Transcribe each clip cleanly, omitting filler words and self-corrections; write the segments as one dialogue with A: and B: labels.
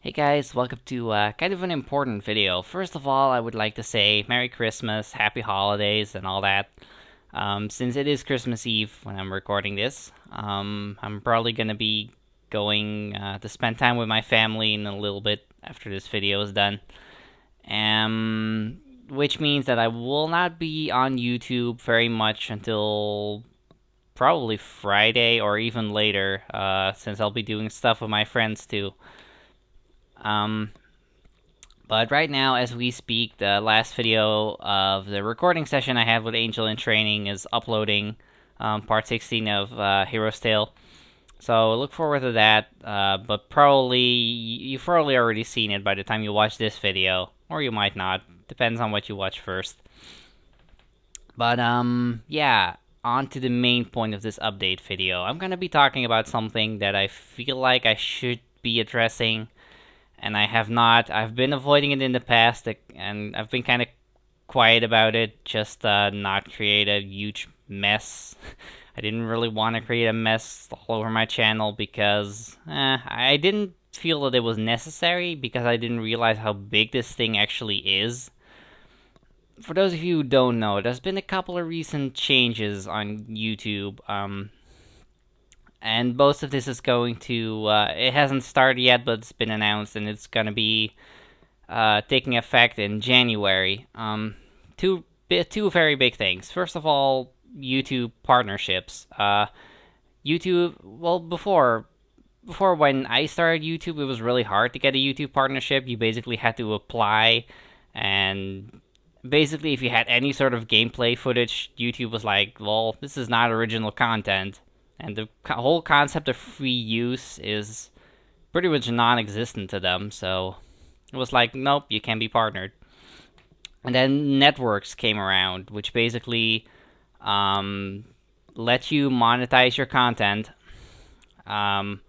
A: Hey guys, welcome to kind of an important video. First of all, I would like to say Merry Christmas, Happy Holidays, and all that. Since it is Christmas Eve when I'm recording this, I'm probably gonna be going to spend time with my family in a little bit after this video is done. Which means that I will not be on YouTube very much until probably Friday or even later, since I'll be doing stuff with my friends too. Um, But right now, as we speak, the last video of the recording session I had with Angel in training is uploading, part 16 of Hero's Tale. So look forward to that. But probably you've probably already seen it by the time you watch this video, or you might not. Depends on what you watch first. But yeah. On to the main point of this update video. I'm gonna be talking about something that I feel like I should be addressing and I have not. I've been avoiding it in the past, and I've been kind of quiet about it, just not create a huge mess. I didn't really want to create a mess all over my channel because I didn't feel that it was necessary because I didn't realize how big this thing actually is. For those of you who don't know, there's been a couple of recent changes on YouTube. And most of this is going to it hasn't started yet, but it's been announced, and it's going to be taking effect in January. Two very big things. First of all, YouTube partnerships. YouTube, well, before when I started YouTube, it was really hard to get a YouTube partnership. You basically had to apply, and basically if you had any sort of gameplay footage, YouTube was like, well, this is not original content. And the whole concept of free use is pretty much non-existent to them, so it was like, nope, you can't be partnered. And then networks came around, which basically let you monetize your content um,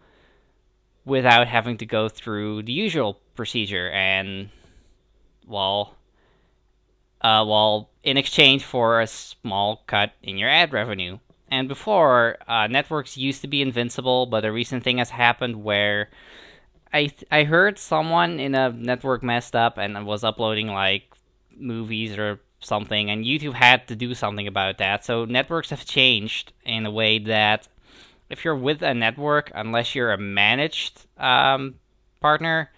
A: without having to go through the usual procedure, and well, in exchange for a small cut in your ad revenue. And before, networks used to be invincible, but a recent thing has happened where I heard someone in a network messed up and was uploading like movies or something, and YouTube had to do something about that. So networks have changed in a way that if you're with a network, unless you're a managed partner,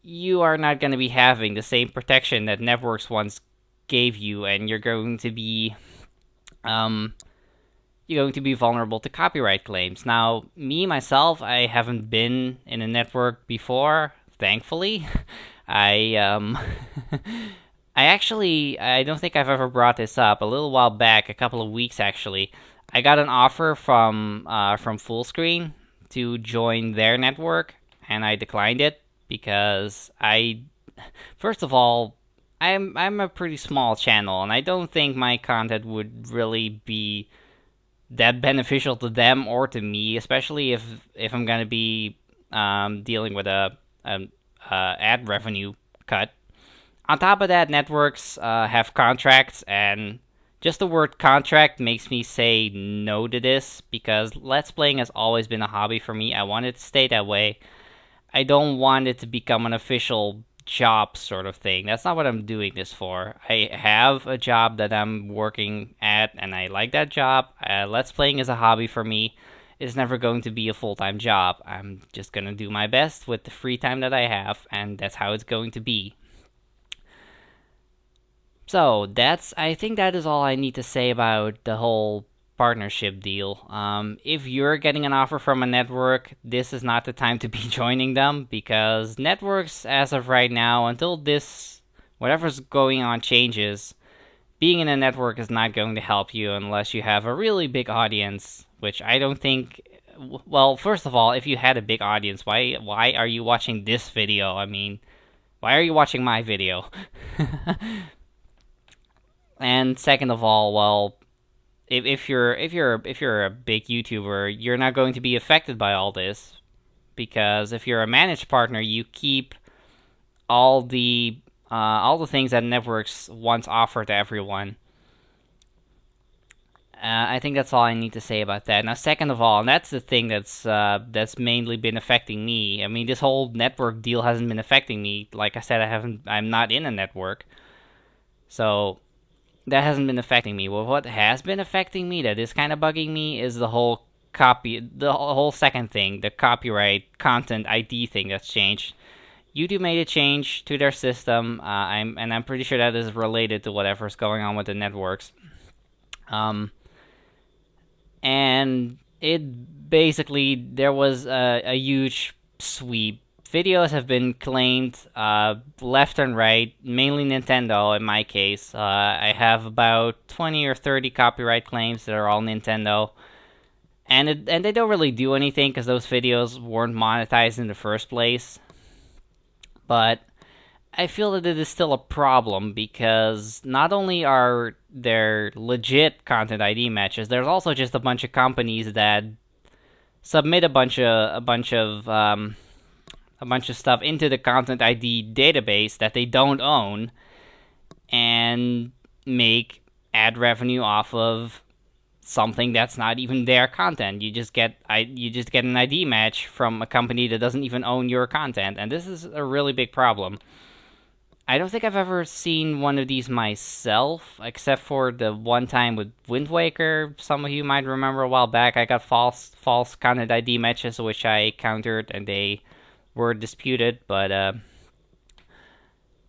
A: you are not going to be having the same protection that networks once gave you, and um, you're going to be vulnerable to copyright claims. Now, me myself, I haven't been in a network before, thankfully. I I don't think I've ever brought this up. A little while back, a couple of weeks actually, I got an offer from Fullscreen to join their network, and I declined it because first of all, I'm a pretty small channel, and I don't think my content would really be that beneficial to them or to me, especially if I'm gonna be dealing with a ad revenue cut. On top of that, networks have contracts, and just the word contract makes me say no to this because Let's Playing has always been a hobby for me. I want it to stay that way. I don't want it to become an official job sort of thing. That's not what I'm doing this for. I have a job that I'm working at, and I like that job. Let's Playing is a hobby for me. It's never going to be a full-time job. I'm just gonna do my best with the free time that I have, and that's how it's going to be. So I think that is all I need to say about the whole partnership deal. If you're getting an offer from a network, this is not the time to be joining them because networks, as of right now, until whatever's going on changes, being in a network is not going to help you unless you have a really big audience, which I don't think. Well, first of all, if you had a big audience, why are you watching this video? I mean, why are you watching my video? And second of all, well, if you're a big YouTuber, you're not going to be affected by all this because if you're a managed partner, you keep all the things that networks once offered to everyone. I think that's all I need to say about that. Now, second of all, and that's the thing that's mainly been affecting me. I mean, this whole network deal hasn't been affecting me. Like I said, I'm not in a network, so that hasn't been affecting me. Well, what has been affecting me, that is kind of bugging me, is the whole second thing, the copyright content ID thing that's changed. YouTube made a change to their system. I'm pretty sure that is related to whatever's going on with the networks. Um, and it basically there was a huge sweep. Videos have been claimed left and right, mainly Nintendo in my case. I have about 20 or 30 copyright claims that are all Nintendo. And they don't really do anything because those videos weren't monetized in the first place. But I feel that it is still a problem because not only are there legit content ID matches, there's also just a bunch of companies that submit a bunch of stuff into the content ID database that they don't own and make ad revenue off of something that's not even their content. You just get an ID match from a company that doesn't even own your content, and this is a really big problem. I don't think I've ever seen one of these myself, except for the one time with Wind Waker. Some of you might remember a while back I got false content ID matches which I countered and they were disputed, but I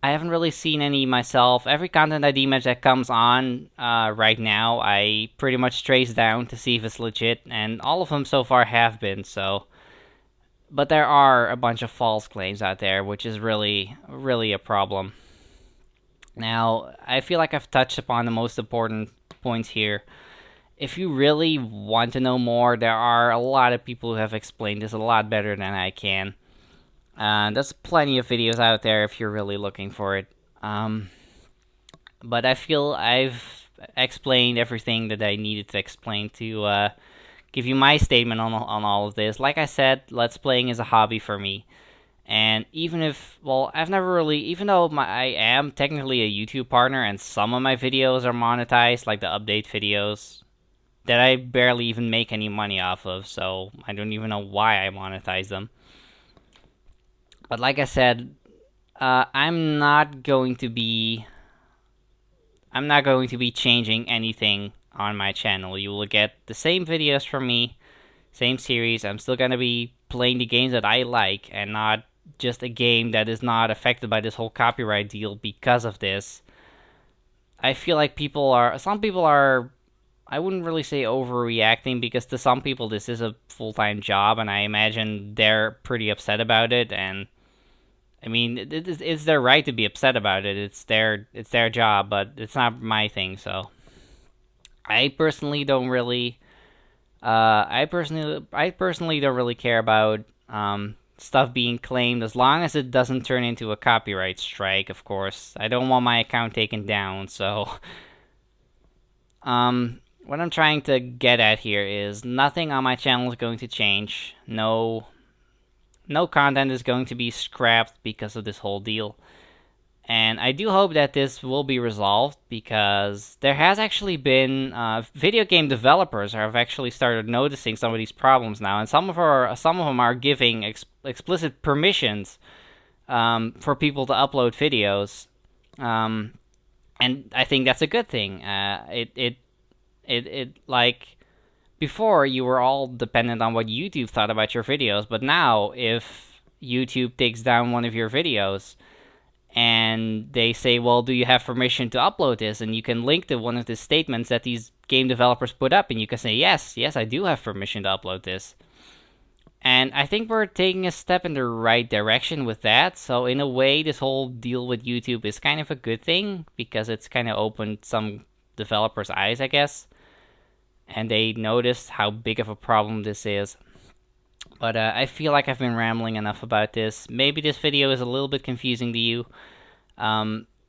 A: haven't really seen any myself. Every content ID match that comes on right now, I pretty much trace down to see if it's legit, and all of them so far have been, so. But there are a bunch of false claims out there, which is really, really a problem. Now, I feel like I've touched upon the most important points here. If you really want to know more, there are a lot of people who have explained this a lot better than I can. There's plenty of videos out there if you're really looking for it. But I feel I've explained everything that I needed to explain to give you my statement on all of this. Like I said, Let's Playing is a hobby for me. And even though I am technically a YouTube partner and some of my videos are monetized, like the update videos, that I barely even make any money off of, so I don't even know why I monetize them. But like I said, I'm not going to be changing anything on my channel. You will get the same videos from me, same series. I'm still gonna be playing the games that I like, and not just a game that is not affected by this whole copyright deal because of this. I feel like some people are, I wouldn't really say overreacting, because to some people this is a full-time job, and I imagine they're pretty upset about it, and I mean, it's their right to be upset about it. It's their job, but it's not my thing. So, I personally don't really, I personally don't really care about stuff being claimed as long as it doesn't turn into a copyright strike. Of course, I don't want my account taken down. So, what I'm trying to get at here is nothing on my channel is going to change. No content is going to be scrapped because of this whole deal. And I do hope that this will be resolved, because there has actually been video game developers have actually started noticing some of these problems now, and some of them are giving explicit permissions for people to upload videos, and I think that's a good thing. Like, before, you were all dependent on what YouTube thought about your videos, but now, if YouTube takes down one of your videos, and they say, well, do you have permission to upload this? And you can link to one of the statements that these game developers put up, and you can say, yes, I do have permission to upload this. And I think we're taking a step in the right direction with that, so in a way, this whole deal with YouTube is kind of a good thing, because it's kind of opened some developers' eyes, I guess. And they noticed how big of a problem this is. But I feel like I've been rambling enough about this. Maybe this video is a little bit confusing to you.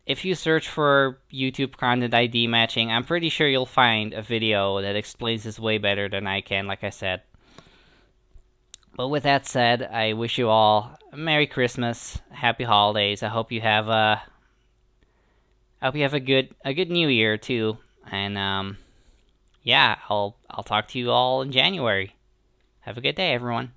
A: If you search for YouTube content ID matching, I'm pretty sure you'll find a video that explains this way better than I can, like I said. But with that said, I wish you all a Merry Christmas, Happy Holidays. I hope you have a good New Year too, and yeah, I'll talk to you all in January. Have a good day, everyone.